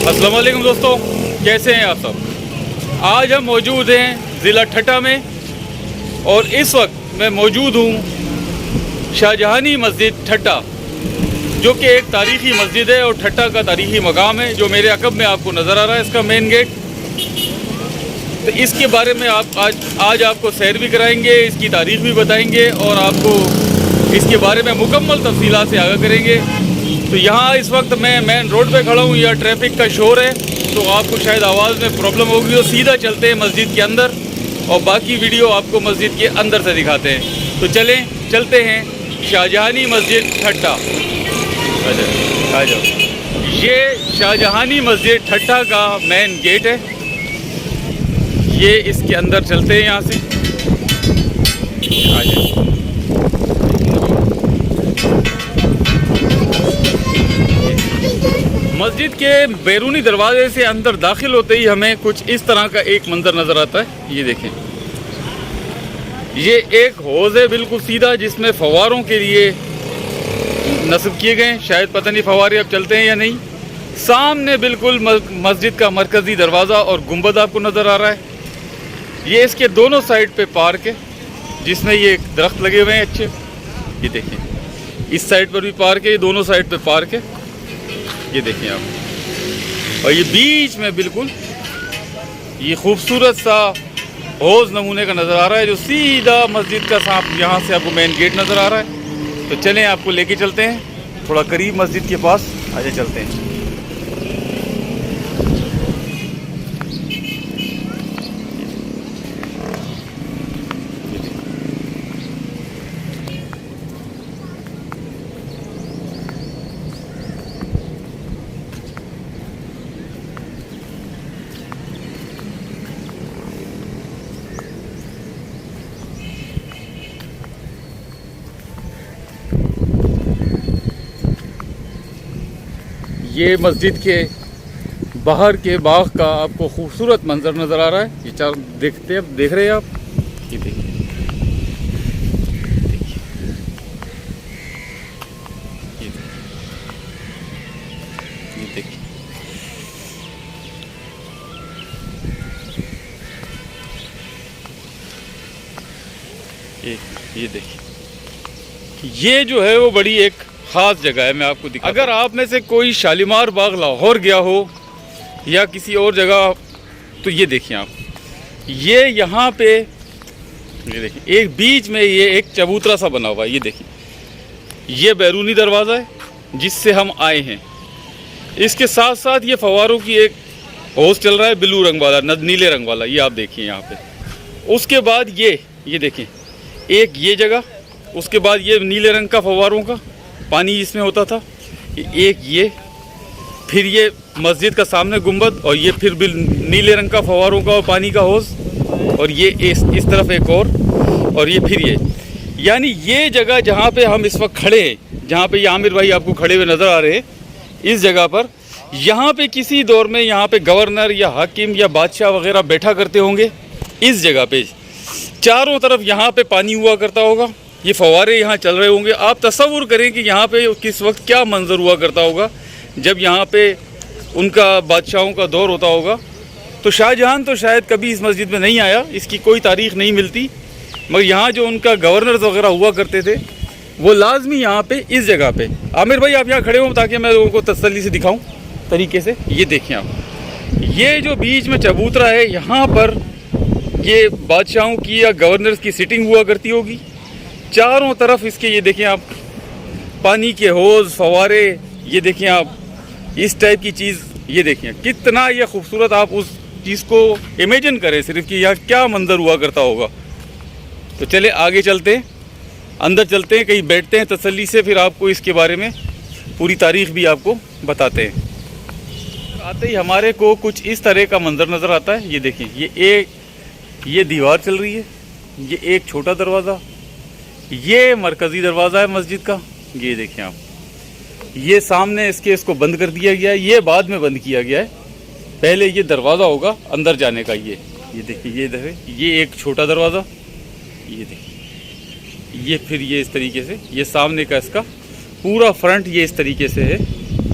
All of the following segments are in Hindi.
अस्सलाम वालेकुम दोस्तों, कैसे हैं आप सब। आज हम मौजूद हैं ज़िला ठट्टा में और इस वक्त मैं मौजूद हूँ शाहजहानी मस्जिद ठट्टा, जो कि एक तारीख़ी मस्जिद है और ठट्टा का तारीख़ी मकाम है जो मेरे अकब में आपको नज़र आ रहा है, इसका मेन गेट। तो इसके बारे में आज आपको सैर भी कराएंगे, इसकी तारीख़ भी बताएंगे और आपको इसके बारे में मुकम्मल तफसीलात से आगाह करेंगे। तो यहाँ इस वक्त मैं मेन रोड पे खड़ा हूँ, यह ट्रैफिक का शोर है तो आपको शायद आवाज़ में प्रॉब्लम होगी। तो सीधा चलते हैं मस्जिद के अंदर और बाकी वीडियो आपको मस्जिद के अंदर से दिखाते हैं। तो चलते हैं शाहजहानी मस्जिद ठट्टा। आ जाओ, ये शाहजहानी मस्जिद ठट्टा का मेन गेट है। ये इसके अंदर चलते हैं, यहाँ से आ जाओ। मस्जिद के बैरूनी दरवाजे से अंदर दाखिल होते ही हमें कुछ इस तरह का एक मंजर नज़र आता है। ये देखें, ये एक हौज़ है बिल्कुल सीधा, जिसमें फव्वारों के लिए नस्ब किए गए। शायद पता नहीं फव्वारे अब चलते हैं या नहीं। सामने बिल्कुल मस्जिद का मरकज़ी दरवाज़ा और गुंबद आपको नज़र आ रहा है। ये इसके दोनों साइड पे पार्क है, जिसमें ये दरख्त लगे हुए हैं अच्छे। ये देखें, इस साइड पर भी पार्क है, ये दोनों साइड पे पार्क है। ये देखें आप, और ये बीच में बिल्कुल ये खूबसूरत सा हौज़ नमूने का नज़र आ रहा है, जो सीधा मस्जिद का साथ यहाँ से आपको मेन गेट नज़र आ रहा है। तो चलें, आपको लेके चलते हैं थोड़ा करीब मस्जिद के पास। आइए चलते हैं। ये मस्जिद के बाहर के बाग का आपको खूबसूरत मंजर नज़र आ रहा है। ये चार देख रहे हैं आप। ये देखिए, ये देखिए, ये देखिए, ये जो है वो बड़ी एक ख़ास जगह है। मैं आपको दिखा, अगर आप में से कोई शालीमार बाग लाहौर गया हो या किसी और जगह, तो ये देखिए आप, ये यहाँ पे ये देखिए एक बीच में ये एक चबूतरा सा बना हुआ है। ये देखिए, ये बैरूनी दरवाज़ा है जिससे हम आए हैं। इसके साथ साथ ये फव्वारों की एक हौज़ चल रहा है, ब्लू रंग वाला, नीले रंग वाला, ये आप देखिए यहाँ पे। उसके बाद ये देखिए एक ये जगह, उसके बाद ये नीले रंग का फव्वारों का पानी इसमें होता था, एक ये, फिर ये मस्जिद का सामने गुंबद, और ये फिर भी नीले रंग का फव्वारों का और पानी का हौज़, और ये इस तरफ एक और ये फिर ये। यानी ये जगह जहाँ पे हम इस वक्त खड़े हैं, जहाँ पे ये आमिर भाई आपको खड़े हुए नज़र आ रहे हैं, इस जगह पर, यहाँ पे किसी दौर में यहाँ पे गवर्नर या हाकिम या बादशाह वगैरह बैठा करते होंगे। इस जगह पे चारों तरफ यहाँ पे पानी हुआ करता होगा, ये फव्वारे यहाँ चल रहे होंगे। आप तसव्वुर करें कि यहाँ पे किस वक्त क्या मंजर हुआ करता होगा जब यहाँ पे उनका बादशाहों का दौर होता होगा। तो शाहजहां तो शायद कभी इस मस्जिद में नहीं आया, इसकी कोई तारीख़ नहीं मिलती, मगर यहाँ जो उनका गवर्नर वगैरह हुआ करते थे वो लाजमी यहाँ पे इस जगह पे। आमिर भाई आप यहाँ खड़े हो ताकि मैं लोगों को तसल्ली से दिखाऊँ तरीके से। ये देखिए आप, ये जो बीच में चबूतरा है, यहाँ पर ये बादशाहों की या गवर्नर्स की सिटिंग हुआ करती होगी। चारों तरफ इसके ये देखें आप, पानी के हौज़, फव्वारे, ये देखें आप, इस टाइप की चीज़। ये देखें कितना ये खूबसूरत, आप उस चीज़ को इमेजिन करें सिर्फ कि यहाँ क्या मंजर हुआ करता होगा। तो चले आगे चलते हैं, अंदर चलते हैं, कहीं बैठते हैं तसल्ली से, फिर आपको इसके बारे में पूरी तारीख़ भी आपको बताते हैं। आते ही हमारे को कुछ इस तरह का मंजर नज़र आता है। ये देखें, ये दीवार चल रही है, ये एक छोटा दरवाज़ा, ये मरकज़ी दरवाज़ा है मस्जिद का। ये देखें आप, ये सामने इसको बंद कर दिया गया है, ये बाद में बंद किया गया है, पहले ये दरवाज़ा होगा अंदर जाने का। ये देखिए, ये एक छोटा दरवाज़ा, ये देखिए, ये फिर ये इस तरीके से, ये सामने का इसका पूरा फ्रंट ये इस तरीके से है।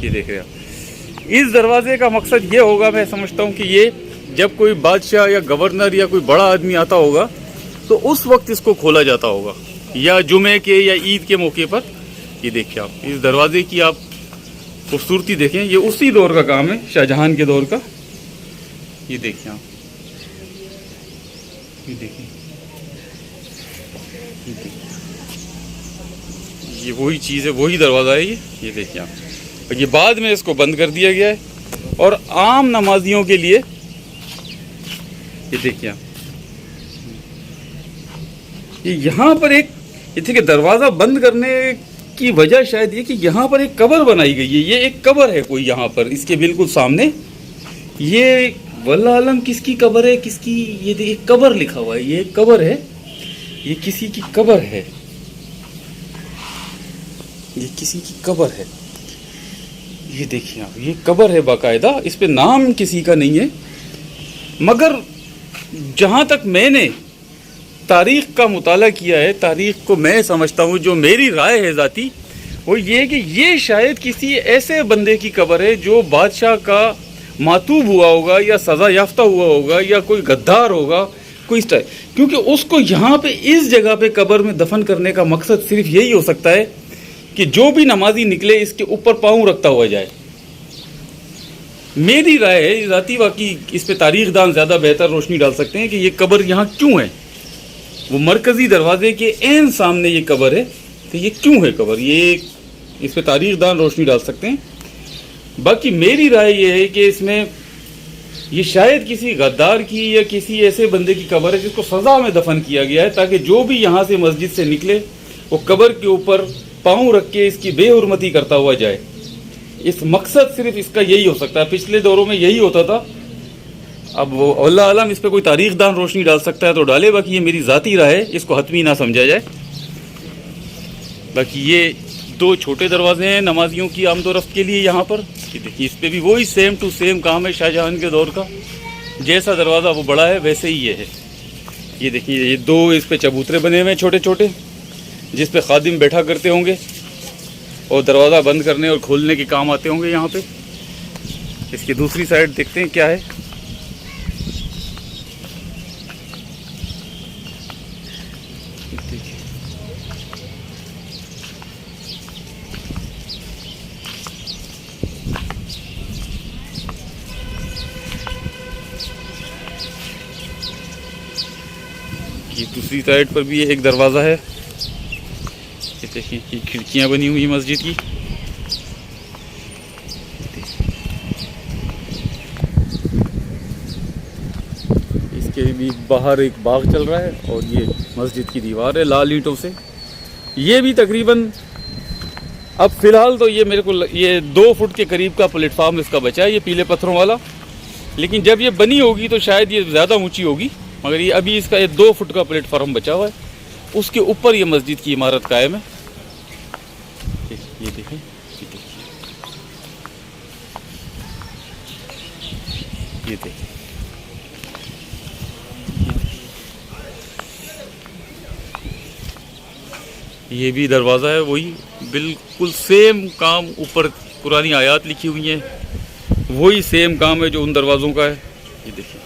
ये देख रहे हैं आप, इस दरवाजे का मकसद ये होगा, मैं समझता हूँ कि ये जब कोई बादशाह या गवर्नर या कोई बड़ा आदमी आता होगा तो उस वक्त इसको खोला जाता होगा, या जुमे के या ईद के मौके पर। ये देखिए आप इस दरवाजे की आप खूबसूरती देखें, ये उसी दौर का काम है, शाहजहां के दौर का। ये देखिए आप, ये देखिए, ये वही चीज़ है, वही दरवाज़ा है ये देखिए आप। और ये बाद में इसको बंद कर दिया गया है और आम नमाजियों के लिए, ये देखिए आप, ये यहाँ पर एक, ये देखिए दरवाज़ा बंद करने की वजह शायद ये कि यहाँ पर एक कब्र बनाई गई है। ये एक कब्र है कोई यहाँ पर, इसके बिल्कुल सामने। ये वल्लाह आलम किसकी कब्र है, किसकी, ये देखिए कब्र लिखा हुआ है, ये कब्र है, ये किसी की कब्र है, ये किसी की कब्र है। ये देखिए आप, ये कब्र है बाकायदा, इस पे नाम किसी का नहीं है। मगर जहाँ तक मैंने तारीख़ का मुताला किया है, तारीख़ को मैं समझता हूँ, जो मेरी राय है ज़ाती, वो ये कि ये शायद किसी ऐसे बंदे की कब्र है जो बादशाह का मातूब हुआ होगा या सज़ा याफ्ता हुआ होगा या कोई गद्दार होगा, कोई इस टाइप। क्योंकि उसको यहाँ पे इस जगह पे कब्र में दफन करने का मकसद सिर्फ यही हो सकता है कि जो भी नमाजी निकले इसके ऊपर पाँव रखता हुआ जाए। मेरी राय है ज़ाती, बाकी इस पे तारीख़दान ज़्यादा बेहतर रोशनी डाल सकते हैं कि ये कब्र यहाँ क्यों है। वो मरकज़ी दरवाजे के ऐन सामने ये कब्र है, तो ये क्यों है कब्र, ये इस पे तारीख़दान रोशनी डाल सकते हैं। बाकी मेरी राय ये है कि इसमें ये शायद किसी गद्दार की या किसी ऐसे बंदे की कब्र है जिसको सज़ा में दफन किया गया है, ताकि जो भी यहाँ से मस्जिद से निकले वो कब्र के ऊपर पाँव रख के इसकी बेहुरमती करता हुआ जाए। इस मकसद सिर्फ इसका यही हो सकता है। पिछले दौरों में यही होता था। अब वो अल्लाह आलम इस पर कोई तारीख़दान रोशनी डाल सकता है तो डाले, बाकी ये मेरी ज़ाती राय है, इसको हतमी ना समझा जाए। बाकी ये दो छोटे दरवाजे हैं नमाजियों की आमद रफ्त के लिए यहाँ पर। ये देखिए इस पर भी वही सेम टू सेम काम है शाहजहां के दौर का। जैसा दरवाज़ा वो बड़ा है वैसे ही ये है। ये देखिए ये दो इस पे चबूतरे बने हुए हैं छोटे छोटे, जिस पे खादिम बैठा करते होंगे और दरवाज़ा बंद करने और खोलने के काम आते होंगे यहाँ पे। इसकी दूसरी साइड देखते हैं क्या है। ये दूसरी साइड पर भी एक दरवाज़ा है। ये देखिए ये खिड़कियाँ बनी हुई मस्जिद की। इसके भी बाहर एक बाग चल रहा है और ये मस्जिद की दीवार है लाल ईंटों से। ये भी तकरीबन अब फ़िलहाल तो ये मेरे को ये 2 फुट के करीब का प्लेटफार्म इसका बचा है, ये पीले पत्थरों वाला। लेकिन जब ये बनी होगी तो शायद ये ज़्यादा ऊंची होगी, मगर ये अभी इसका ये 2 फुट का प्लेटफार्म बचा हुआ है। उसके ऊपर ये मस्जिद की इमारत कायम है। ये देखें, ये देखें, ये भी दरवाज़ा है, वही बिल्कुल सेम काम। ऊपर पुरानी आयात लिखी हुई हैं, वही सेम काम है जो उन दरवाज़ों का है। ये देखिए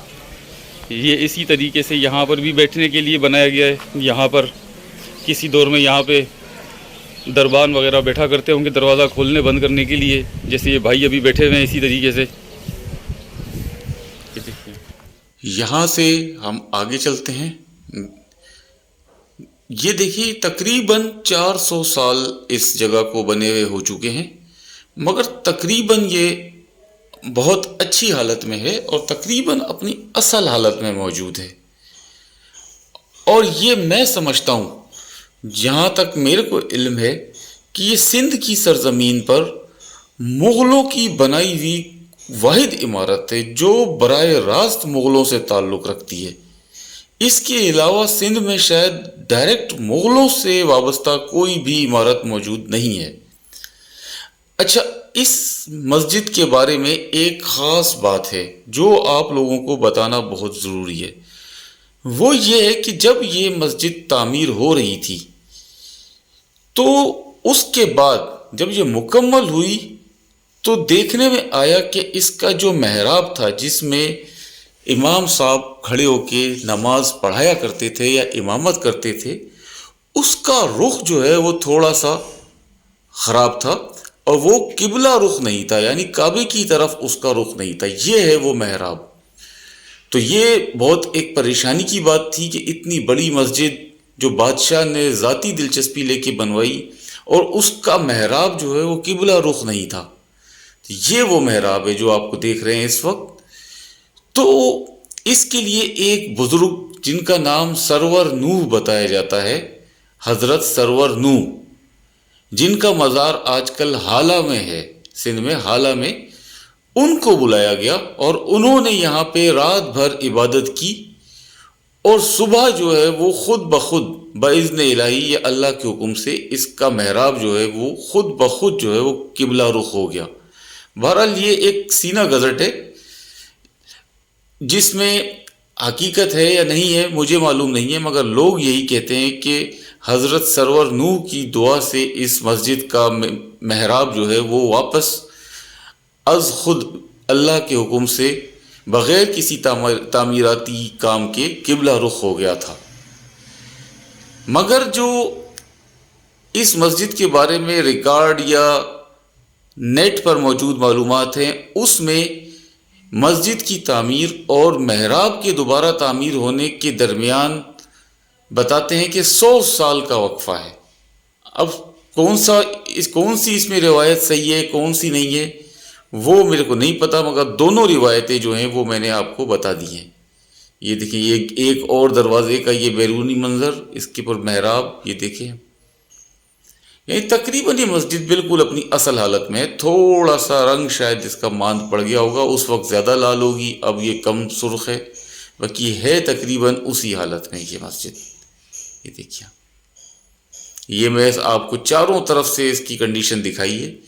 ये इसी तरीके से यहाँ पर भी बैठने के लिए बनाया गया है। यहाँ पर किसी दौर में यहाँ पे दरबान वगैरह बैठा करते होंगे दरवाज़ा खोलने बंद करने के लिए, जैसे ये भाई अभी बैठे हुए हैं इसी तरीके से। यहाँ से हम आगे चलते हैं। ये देखिए तकरीबन 400 साल इस जगह को बने हुए हो चुके हैं, मगर तकरीबन ये बहुत अच्छी हालत में है और तकरीबन अपनी असल हालत में मौजूद है। और ये मैं समझता हूँ, जहाँ तक मेरे को इल्म है, कि ये सिंध की सरजमीन पर मुग़लों की बनाई हुई वाहिद इमारत है जो बराए रास्त मुग़लों से ताल्लुक़ रखती है। इसके अलावा सिंध में शायद डायरेक्ट मुग़लों से वाबस्ता कोई भी इमारत मौजूद नहीं है। अच्छा, इस मस्जिद के बारे में एक ख़ास बात है जो आप लोगों को बताना बहुत ज़रूरी है। वो ये है कि जब ये मस्जिद तामीर हो रही थी तो उसके बाद जब ये मुकम्मल हुई तो देखने में आया कि इसका जो मेहराब था जिसमें इमाम साहब खड़े होके नमाज पढ़ाया करते थे या इमामत करते थे, उसका रुख जो है वो थोड़ा सा ख़राब था और वो किबला रुख नहीं था, यानी काबे की तरफ उसका रुख नहीं था। ये है वो मेहराब। तो ये बहुत एक परेशानी की बात थी कि इतनी बड़ी मस्जिद जो बादशाह ने ज़ाती दिलचस्पी लेके बनवाई और उसका मेहराब जो है वो किबला रुख नहीं था। तो ये वो मेहराब है जो आपको देख रहे हैं इस वक्त। तो इसके लिए एक बुजुर्ग जिनका नाम सरवर नूह बताया जाता है, हज़रत सरवर नूह, जिनका मज़ार आजकल हाला में है, सिंध में हाला में, उनको बुलाया गया और उन्होंने यहाँ पे रात भर इबादत की और सुबह जो है वो खुद ब खुद बाइज़्न इलाही या अल्लाह के हुक्म से इसका मेहराब जो है वो खुद ब खुद जो है वो किबला रुख हो गया। बहरहाल ये एक सीना गज़ट है जिसमें हकीकत है या नहीं है मुझे मालूम नहीं है, मगर लोग यही कहते हैं कि हज़रत सरवर नूह की दुआ से इस मस्जिद का मेहराब जो है वो वापस अज खुद अल्लाह के हुक्म से बग़ैर किसी तामीराती काम के किबला रुख हो गया था। मगर जो इस मस्जिद के बारे में रिकॉर्ड या नेट पर मौजूद मालूमात हैं, उसमें मस्जिद की तामीर और मेहराब के दोबारा तामीर होने के दरमियान बताते हैं कि 100 साल का वक्फ़ा है। अब कौन सी इसमें रिवायत सही है कौन सी नहीं है वो मेरे को नहीं पता, मगर दोनों रिवायतें जो हैं वो मैंने आपको बता दी हैं। ये देखिए, ये एक और दरवाजे का ये बैरूनी मंजर, इसके ऊपर मेहराब ये देखें। यानी तकरीबन ये मस्जिद बिल्कुल अपनी असल हालत में है। थोड़ा सा रंग शायद इसका मांद पड़ गया होगा, उस वक्त ज़्यादा लाल होगी, अब ये कम सुर्ख है, बाकी है तकरीबन उसी हालत में ये मस्जिद। ये देखिए, ये मैं आपको चारों तरफ से इसकी कंडीशन दिखाई है।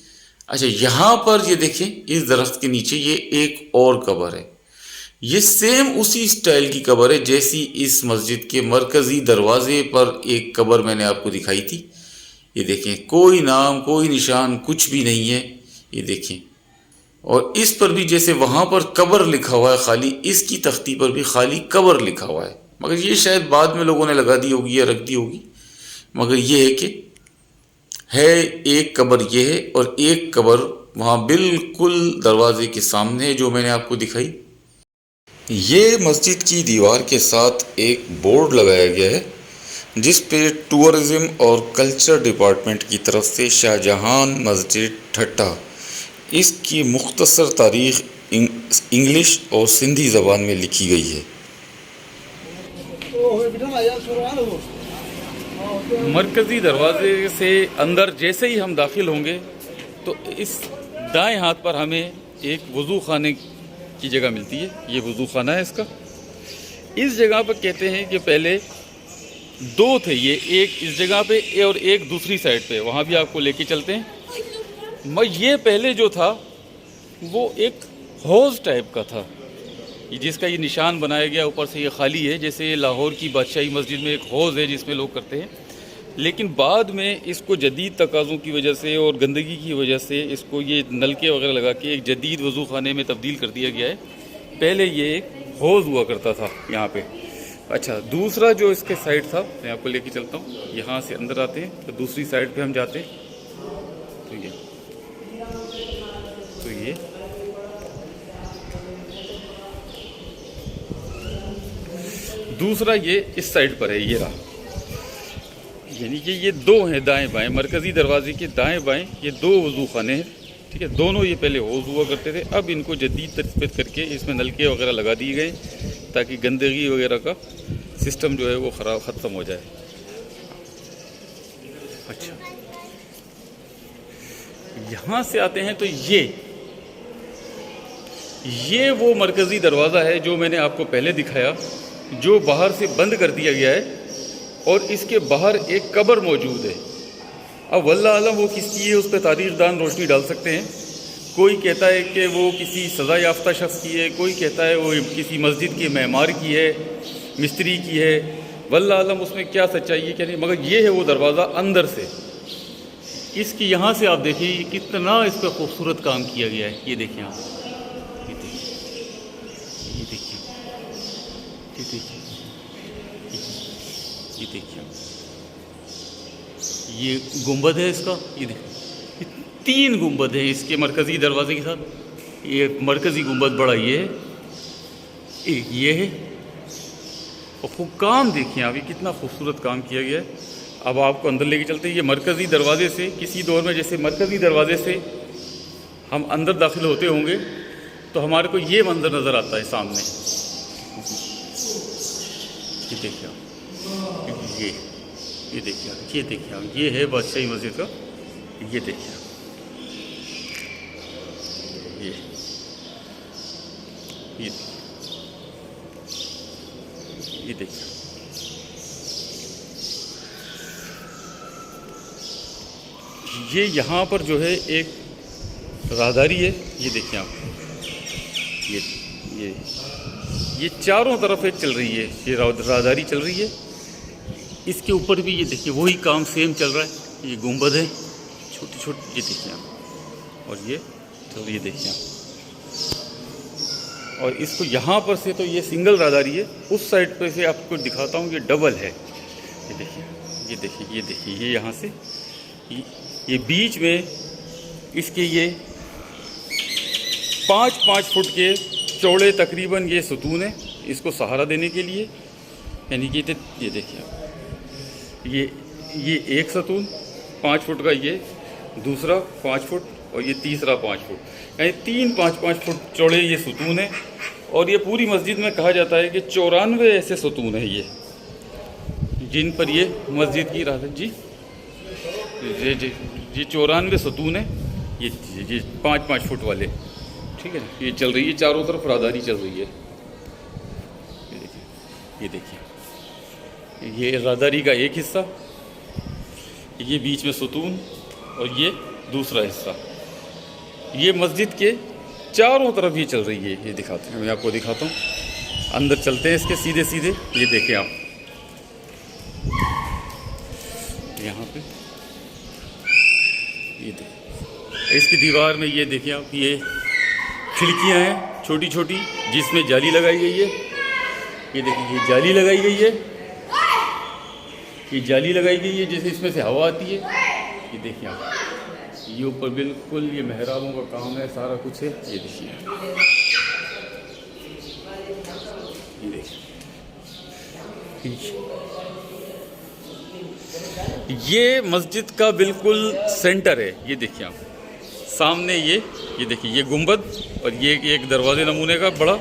अच्छा, यहाँ पर ये देखें, इस दरख्त के नीचे ये एक और कब्र है। ये सेम उसी स्टाइल की कब्र है जैसी इस मस्जिद के मरकज़ी दरवाजे पर एक कब्र मैंने आपको दिखाई थी। ये देखें, कोई नाम कोई निशान कुछ भी नहीं है। ये देखें, और इस पर भी जैसे वहाँ पर कब्र लिखा हुआ है खाली, इसकी तख्ती पर भी खाली कब्र लिखा हुआ है, मगर ये शायद बाद में लोगों ने लगा दी होगी या रख दी होगी। मगर ये है कि है एक कब्र ये है और एक कब्र वहाँ बिल्कुल दरवाजे के सामने है जो मैंने आपको दिखाई। ये मस्जिद की दीवार के साथ एक बोर्ड लगाया गया है जिस पे टूरिज़्म और कल्चर डिपार्टमेंट की तरफ से शाहजहां मस्जिद ठट्टा, इसकी मुख्तसर तारीख़ इंग्लिश और सिंधी ज़बान में लिखी गई है। मरकज़ी दरवाजे से अंदर जैसे ही हम दाखिल होंगे तो इस दाएं हाथ पर हमें एक वज़ू खाने की जगह मिलती है। ये वज़ू खाना है इसका। इस जगह पर कहते हैं कि पहले दो थे, ये एक इस जगह पे और एक दूसरी साइड पे, वहाँ भी आपको लेके चलते हैं। ये पहले जो था वो एक हौज़ टाइप का था, जिसका ये निशान बनाया गया, ऊपर से ये खाली है। जैसे लाहौर की बादशाही मस्जिद में एक हौज़ है जिसमें लोग करते हैं, लेकिन बाद में इसको जदीद तकाज़ों की वजह से और गंदगी की वजह से इसको ये नलके वगैरह लगा के एक जदीद वज़ू खाने में तब्दील कर दिया गया है। पहले ये एक हौज़ हुआ करता था यहाँ पे। अच्छा, दूसरा जो इसके साइड था, मैं आपको लेके चलता हूँ। यहाँ से अंदर आते हैं तो दूसरी साइड पे हम जाते हैं तो ये दूसरा ये इस साइड पर है, ये रहा। यानी कि ये दो हैं दाएं बाएं, मरकज़ी दरवाजे के दाएं बाएं ये दो वज़ू खाने हैं। ठीक है, दोनों ये पहले हौज़ हुआ करते थे, अब इनको जदीद तरतीब करके इसमें नलके वगैरह लगा दिए गए ताकि गंदगी वगैरह का सिस्टम जो है वो ख़त्म हो जाए। अच्छा, यहाँ से आते हैं तो ये वो मरकज़ी दरवाज़ा है जो मैंने आपको पहले दिखाया, जो बाहर से बंद कर दिया गया है और इसके बाहर एक कब्र मौजूद है। अब वल्लाह आलम वो किसकी है, उस पर तारीख़दान रोशनी डाल सकते हैं। कोई कहता है कि वो किसी सज़ा याफ्ता शख्स की है, कोई कहता है वो किसी मस्जिद के मेमार की है, मिस्त्री की है। वल्लाह आलम उसमें क्या सच्चाई है क्या नहीं, मगर ये है वो दरवाज़ा अंदर से। इसकी यहाँ से आप देखिए कितना इस पर खूबसूरत काम किया गया है। ये देखिए आप, ये देखिए, ये देखिए, ये देखिए, ये देखिए आप, ये गुंबद है इसका। ये देखिए 3 गुंबद है इसके मरकज़ी दरवाजे के साथ। ये मरकज़ी गुंबद बड़ा ये है, एक ये है, और खूब काम देखिए आप, ये कितना खूबसूरत काम किया गया है। अब आपको अंदर लेके चलते हैं। ये मरकज़ी दरवाजे से, किसी दौर में जैसे मरकज़ी दरवाजे से हम अंदर दाखिल होते होंगे तो हमारे को ये मंजर नज़र आता है सामने। ये देखिए आप, ये देखिए आप, ये देखिए आप, ये है बादशाही मस्जिद का। ये देखिए आप, ये देखिए, ये यहाँ पर जो है एक राहदारी है। ये देखिए आप, ये चारों तरफ एक चल रही है, ये राहदारी चल रही है। इसके ऊपर भी ये देखिए वही काम सेम चल रहा है। ये गुंबद है छोटी छोटी, ये देखिए आप, और ये देखिए आप, और इसको यहाँ पर से तो ये सिंगल राहदारी है, उस साइड पर से आपको दिखाता हूँ, ये डबल है। ये देखिए, ये देखिए, ये देखिए, ये यहाँ से ये बीच में इसके ये 5-5 फुट के चौड़े तकरीबन ये सतून है, इसको सहारा देने के लिए। यानी कि ये देखिए आप, ये एक सतून 5 फुट का, ये दूसरा 5 फुट, और ये तीसरा 5 फुट, यानी 3 5-5 फुट चौड़े ये सतून है। और ये पूरी मस्जिद में कहा जाता है कि 94 ऐसे सतून है ये, जिन पर ये मस्जिद की राहत जी 94 सतून है, ये 5-5 फुट वाले, ठीक है ना। ये चल रही है, चारों तरफ राहदारी चल रही है। ये देखिए, ये देखिए, ये राहदारी का एक हिस्सा, ये बीच में सतून, और ये दूसरा हिस्सा, ये मस्जिद के चारों तरफ ये चल रही है। ये दिखाते हैं, मैं आपको दिखाता हूँ। अंदर चलते हैं इसके सीधे सीधे। ये देखें आप, यहाँ पे ये देखिए, इसकी दीवार में ये देखिए आप, ये खिड़कियाँ हैं छोटी छोटी, जिसमें जाली लगाई गई है। ये देखिए, ये जाली लगाई गई है, ये जाली लगाई गई है जैसे इसमें से हवा आती है। ये देखिए आप, ये ऊपर बिल्कुल ये मेहराबों का काम है, सारा कुछ है। ये देखिए, ये देखिए, ये मस्जिद का बिल्कुल सेंटर है। ये देखिए आप, सामने ये देखिए, ये गुंबद, और ये एक दरवाजे नमूने का बड़ा,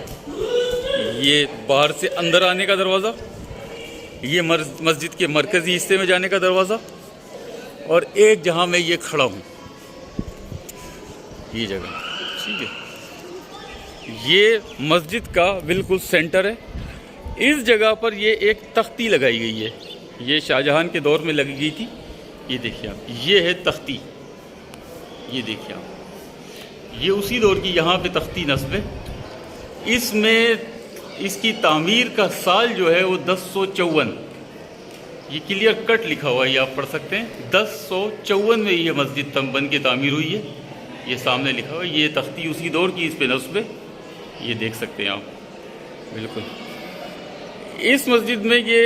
ये बाहर से अंदर आने का दरवाज़ा, ये मस्जिद के मरकज़ी हिस्से में जाने का दरवाज़ा, और एक जहाँ मैं ये खड़ा हूँ, ये जगह, ठीक है। ये मस्जिद का बिल्कुल सेंटर है। इस जगह पर ये एक तख्ती लगाई गई है, ये शाहजहां के दौर में लगी गई थी। ये देखिए आप, ये है तख्ती, ये देखिए आप, ये उसी दौर की यहाँ पे तख्ती नस्ब है। इसमें इसकी तामीर का साल जो है वो 1054, ये क्लियर कट लिखा हुआ है, ये आप पढ़ सकते हैं। 1054 में ये मस्जिद बन के तामीर हुई है, ये सामने लिखा हुआ है। ये तख्ती उसी दौर की इस पे नस्ब है, ये देख सकते हैं आप बिल्कुल। इस मस्जिद में ये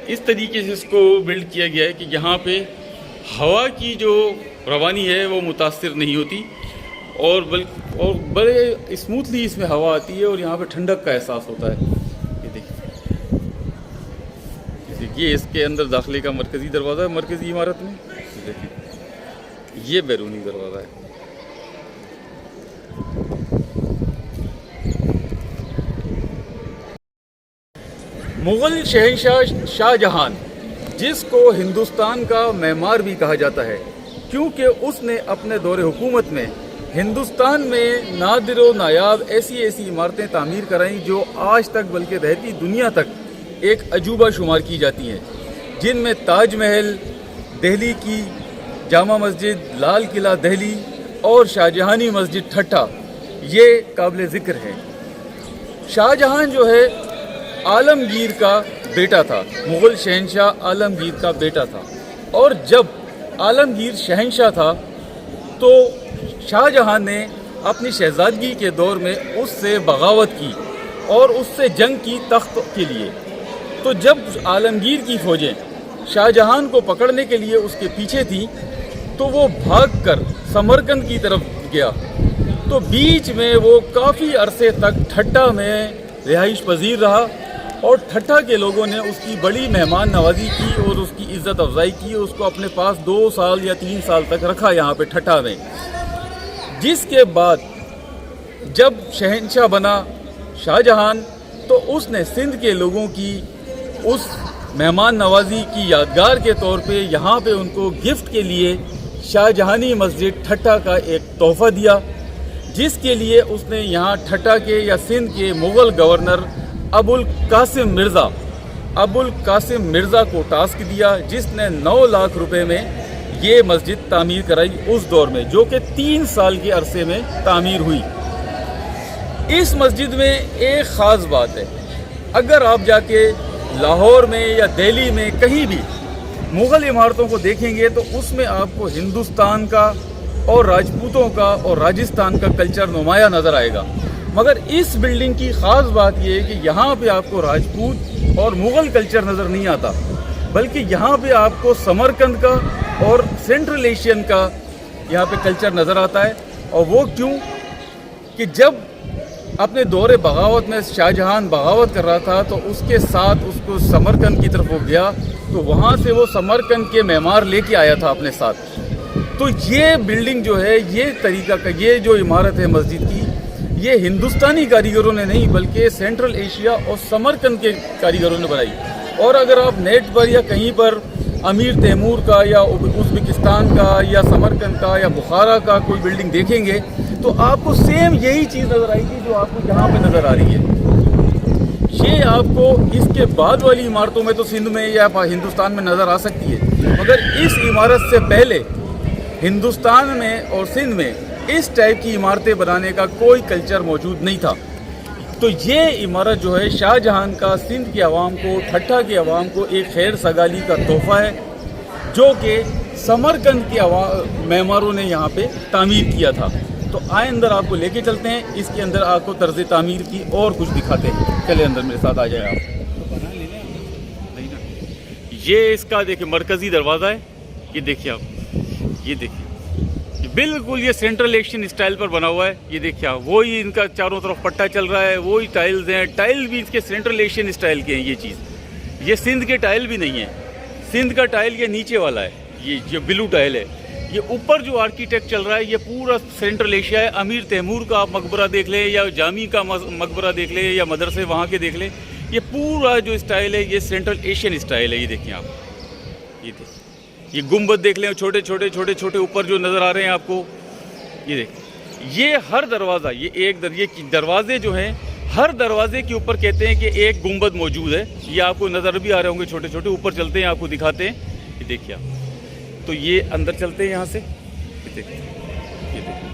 इस तरीके से इसको बिल्ड किया गया है कि यहाँ पे हवा की जो रवानी है वो मुतासिर नहीं होती, और बड़े स्मूथली इसमें हवा आती है, और यहाँ पे ठंडक का एहसास होता है। ये देखिए, ये इसके अंदर दाखिले का मरकज़ी दरवाज़ा है, मरकज़ी इमारत में। देखिए, ये बैरूनी दरवाज़ा है। मुग़ल शहंशाह शाहजहां, जिसको हिंदुस्तान का मेमार भी कहा जाता है, क्योंकि उसने अपने दौरे हुकूमत में हिंदुस्तान में नादिर व नायाब ऐसी इमारतें तामीर कराईं जो आज तक बल्कि रहती दुनिया तक एक अजूबा शुमार की जाती हैं, जिनमें ताज महल, दिल्ली की जामा मस्जिद, लाल किला दिल्ली और शाहजहानी मस्जिद ठट्ठा ये काबिल ज़िक्र है। शाहजहां जो है आलमगीर का बेटा था, मुग़ल शहंशाह आलमगीर का बेटा था, और जब आलमगीर शहंशाह था तो शाहजहां ने अपनी शहजादगी के दौर में उससे बगावत की और उससे जंग की तख्त के लिए। तो जब आलमगीर की फ़ौजें शाहजहां को पकड़ने के लिए उसके पीछे थी तो वो भागकर समरकंद की तरफ गया। तो बीच में वो काफ़ी अरसे तक ठट्टा में रिहाइश पजीर रहा और ठट्टा के लोगों ने उसकी बड़ी मेहमान नवाजी की और उसकी इज़्ज़त अफजाई की। उसको अपने पास 2 साल या 3 साल तक रखा यहाँ पे ठट्टा में। जिसके बाद जब शहंशाह बना शाहजहां तो उसने सिंध के लोगों की उस मेहमान नवाजी की यादगार के तौर पे यहाँ पे उनको गिफ्ट के लिए शाहजहानी मस्जिद ठट्टा का एक तोहफ़ा दिया, जिसके लिए उसने यहाँ ठट्टा के या सिंध के मुग़ल गवर्नर अबुल कासिम मिर्ज़ा को टास्क दिया, जिसने 9 लाख रुपए में ये मस्जिद तामीर कराई उस दौर में, जो कि 3 साल के अरसे में तामीर हुई। इस मस्जिद में एक ख़ास बात है, अगर आप जाके लाहौर में या दिल्ली में कहीं भी मुग़ल इमारतों को देखेंगे तो उसमें आपको हिंदुस्तान का और राजपूतों का और राजस्थान का कल्चर नुमाया नज़र आएगा। मगर इस बिल्डिंग की ख़ास बात यह है कि यहाँ पे आपको राजपूत और मुग़ल कल्चर नज़र नहीं आता, बल्कि यहाँ पे आपको समरकंद का और सेंट्रल एशियन का यहाँ पे कल्चर नज़र आता है। और वो क्यों कि जब अपने दौरे बगावत में शाहजहां बगावत कर रहा था तो उसके साथ उसको समरकंद की तरफ वो गया, तो वहाँ से वो समरकंद के मेमार लेके आया था अपने साथ। तो ये बिल्डिंग जो है, ये तरीका का, ये जो इमारत है मस्जिद की, ये हिंदुस्तानी कारीगरों ने नहीं बल्कि सेंट्रल एशिया और समरकंद के कारीगरों ने बनाई। और अगर आप नेट पर या कहीं पर अमीर तैमूर का या उज़्बेकिस्तान का या समरकंद का या बुखारा का कोई बिल्डिंग देखेंगे तो आपको सेम यही चीज़ नज़र आएगी जो आपको यहाँ पे नज़र आ रही है। ये आपको इसके बाद वाली इमारतों में तो सिंध में या हिंदुस्तान में नज़र आ सकती है, मगर इस इमारत से पहले हिंदुस्तान में और सिंध में इस टाइप की इमारतें बनाने का कोई कल्चर मौजूद नहीं था। तो ये इमारत जो है शाहजहां का सिंध की आवाम को, ठट्टा की आवाम को एक खैर सगाली का तोहफ़ा है, जो कि समरकंद के मेमारों ने यहाँ पे तामीर किया था। तो आए अंदर आपको लेके चलते हैं, इसके अंदर आपको तर्ज तामीर की और कुछ दिखाते हैं। चले अंदर मेरे साथ आ जाए आप। नहीं ना, ये इसका देखिए मरकज़ी दरवाज़ा है, ये देखिए आप, ये देखिए बिल्कुल ये सेंट्रल एशियन स्टाइल पर बना हुआ है। ये देखिए आप, वही इनका चारों तरफ पट्टा चल रहा है, वही टाइल्स हैं, टाइल भी इसके सेंट्रल एशियन स्टाइल के हैं। ये चीज़, ये सिंध के टाइल भी नहीं है, सिंध का टाइल ये नीचे वाला है, ये ब्लू टाइल है। ये ऊपर जो आर्किटेक्ट चल रहा है ये पूरा सेंट्रल एशिया है। अमीर तैमूर का आप मकबरा देख लें या जामी का मकबरा देख लें या मदरसे वहाँ के देख लें, ये पूरा जो स्टाइल है ये सेंट्रल एशियन स्टाइल है। ये देखिए आप, ये देखिए, ये गुंबद देख लें, छोटे छोटे ऊपर जो नज़र आ रहे हैं आपको, ये देखिए। ये हर दरवाज़ा, ये दरवाजे जो हैं, हर दरवाजे के ऊपर कहते हैं कि एक गुंबद मौजूद है। ये आपको नज़र भी आ रहे होंगे छोटे छोटे, ऊपर चलते हैं आपको दिखाते हैं। ये देखिए आप, तो ये अंदर चलते हैं यहाँ से, ये देखिए, ये देखिए,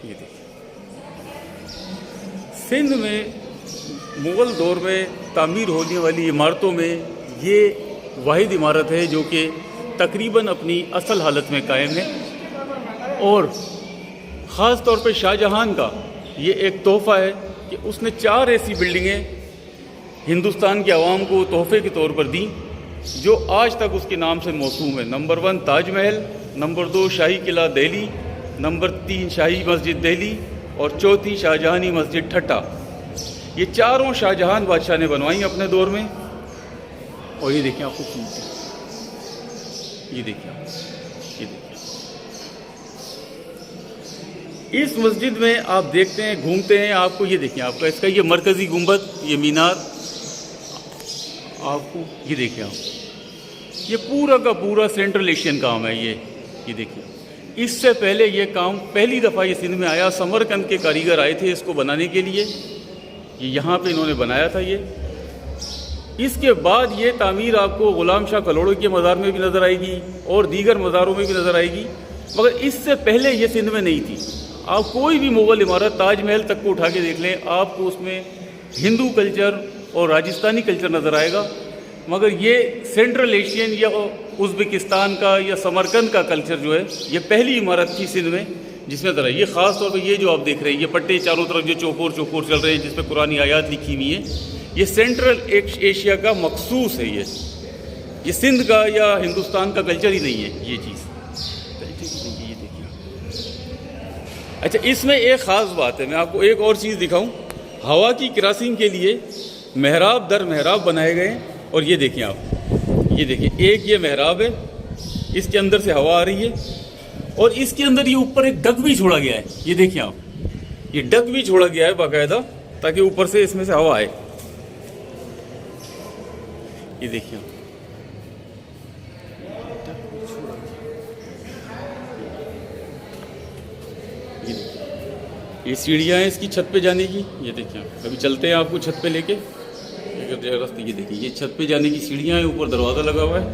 ये देखिए। सिंध में मुग़ल दौर में तामीर होने वाली इमारतों में ये वाहिद इमारत है जो कि तकरीबन अपनी असल हालत में कायम है। और ख़ास तौर पे शाहजहां का ये एक तोहफ़ा है कि उसने 4 ऐसी बिल्डिंगें हिंदुस्तान के अवाम को तोहफ़े के तौर पर दी जो आज तक उसके नाम से मौसूम है। नंबर 1 ताजमहल, नंबर 2 शाही किला दिल्ली, नंबर 3 शाही मस्जिद दिल्ली और चौथी शाहजहानी मस्जिद ठट्टा। ये चारों शाहजहां बादशाह ने बनवाई अपने दौर में। और ये देखिए आपको, ये देखिए, ये देखिए, इस मस्जिद में आप देखते हैं, घूमते हैं, आपको ये देखिए, आपका इसका ये मरकज़ी गुंबद, ये मीनार आपको, ये देखिए आप, ये पूरा का पूरा सेंट्रल एशियन काम है। ये देखिए, इससे पहले ये काम पहली दफ़ा ये सिंध में आया, समरकंद के कारीगर आए थे इसको बनाने के लिए, ये यहाँ पे इन्होंने बनाया था ये। इसके बाद ये तामीर आपको ग़ुलाम शाह कलोड़ो के मज़ार में भी नज़र आएगी और दीगर मज़ारों में भी नज़र आएगी। मगर इससे पहले ये सिंध में नहीं थी। आप कोई भी मुग़ल इमारत, ताजमहल तक को उठा के देख लें, आपको उसमें हिंदू कल्चर और राजस्थानी कल्चर नज़र आएगा। मगर ये सेंट्रल एशियन या उज़्बेकिस्तान का या समरकंद का कल्चर जो है, ये पहली इमारत थी सिंध में जिसमें तरह ये ख़ास तौर पर ये जो आप देख रहे हैं, ये पट्टे चारों तरफ जो चौकोर चौकोर चल रहे हैं जिस पर कुरानी आयात लिखी हुई है, ये सेंट्रल एशिया का मखसूस है। ये सिंध का या हिंदुस्तान का कल्चर ही नहीं है ये चीज़। ये देखिए। अच्छा, इसमें एक ख़ास बात है, मैं आपको एक और चीज़ दिखाऊं। हवा की क्रॉसिंग के लिए मेहराब दर मेहराब बनाए गए हैं। और ये देखिए आप, ये देखिए, एक ये मेहराब है, इसके अंदर से हवा आ रही है, और इसके अंदर ये ऊपर एक डक भी छोड़ा गया है। ये देखिए आप, ये डक भी छोड़ा गया है बाकायदा, ताकि ऊपर से इसमें से हवा आए। ये देखिए आप, ये सीढ़ियाँ हैं इसकी छत पे जाने की। ये देखिए आप, कभी चलते हैं आपको छत पे लेके रास्ते। ये देखिए, ये छत पे जाने की सीढ़ियाँ हैं, ऊपर दरवाज़ा लगा हुआ है।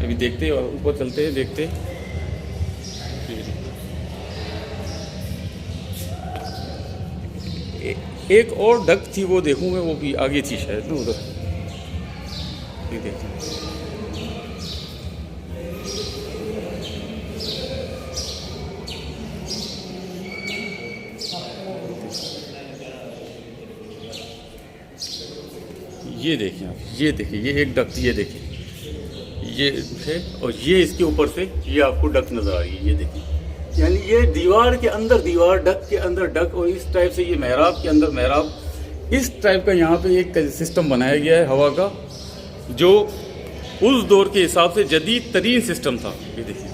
अभी देखते हैं, ऊपर चलते हैं, देखते हैं। एक और डक थी, वो देखूँ मैं, वो भी आगे थी शायद ना उधर। ये देखते हैं, ये देखिए आप, ये देखिए, ये एक डक थी, ये देखिए, ये है, और ये इसके ऊपर से ये आपको डक नज़र आ रही है। ये देखिए, यानी ये दीवार के अंदर दीवार, डक के अंदर डक, और इस टाइप से ये मेहराब के अंदर मेहराब, इस टाइप का यहाँ पे एक सिस्टम बनाया गया है हवा का, जो उस दौर के हिसाब से जदीद तरीन सिस्टम था। ये देखिए,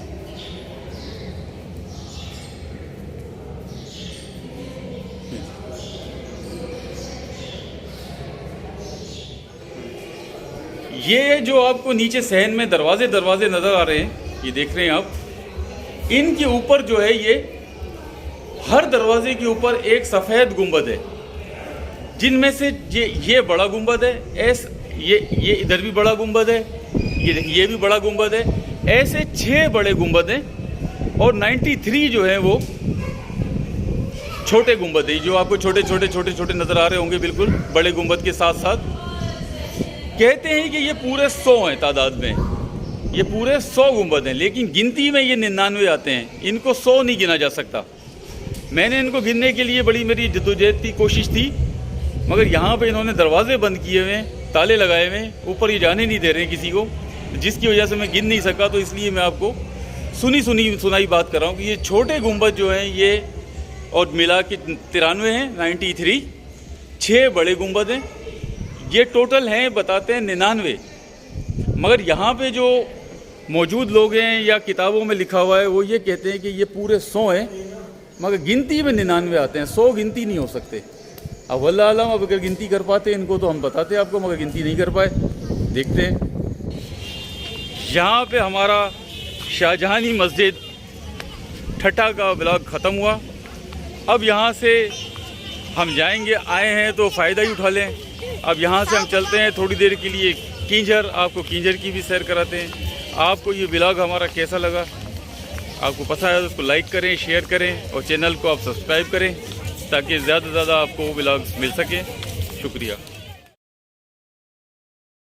ये जो आपको नीचे सहन में दरवाजे दरवाजे नज़र आ रहे हैं, ये देख रहे हैं आप, इनके ऊपर जो है, ये हर दरवाजे के ऊपर एक सफ़ेद गुंबद है, जिनमें से ये बड़ा गुंबद है, ये इधर भी बड़ा गुंबद है, ये देखिए, ये भी बड़ा गुंबद है। ऐसे 6 बड़े गुंबद हैं, और 93 जो है वो छोटे गुंबद है, जो आपको छोटे छोटे छोटे छोटे नज़र आ रहे होंगे, बिल्कुल बड़े गुंबद के साथ साथ। कहते हैं कि ये पूरे 100 हैं तादाद में, ये पूरे 100 गुंबद हैं, लेकिन गिनती में ये 99 आते हैं। इनको 100 नहीं गिना जा सकता। मैंने इनको गिनने के लिए बड़ी मेरी जद्दोजहद की कोशिश थी, मगर यहाँ पे इन्होंने दरवाजे बंद किए हुए हैं, ताले लगाए हुए हैं, ऊपर ये जाने नहीं दे रहे हैं किसी को, जिसकी वजह से मैं गिन नहीं सका। तो इसलिए मैं आपको सुनाई बात कर रहा हूँ कि ये छोटे गुंबद जो हैं, ये और मिला के 93 हैं, 93, 6 बड़े गुंबद हैं, ये टोटल हैं, बताते हैं 99। मगर यहाँ पे जो मौजूद लोग हैं या किताबों में लिखा हुआ है, वो ये कहते हैं कि ये पूरे 100 हैं, मगर गिनती में 99 आते हैं, 100 गिनती नहीं हो सकते। अब वल्लाह आलम, अब अगर गिनती कर पाते इनको तो हम बताते आपको, मगर गिनती नहीं कर पाए। देखते हैं, यहाँ पे हमारा शाहजहानी मस्जिद ठट्ठा का ब्लॉग ख़त्म हुआ। अब यहाँ से हम जाएंगे, आए हैं तो फ़ायदा ही उठा लें। अब यहाँ से हम चलते हैं थोड़ी देर के लिए कींझर, आपको कींझर की भी सैर कराते हैं। आपको ये ब्लॉग हमारा कैसा लगा, आपको पसंद आया तो उसको लाइक करें, शेयर करें, और चैनल को आप सब्सक्राइब करें, ताकि ज़्यादा से ज़्यादा आपको ब्लॉग्स मिल सकें। शुक्रिया।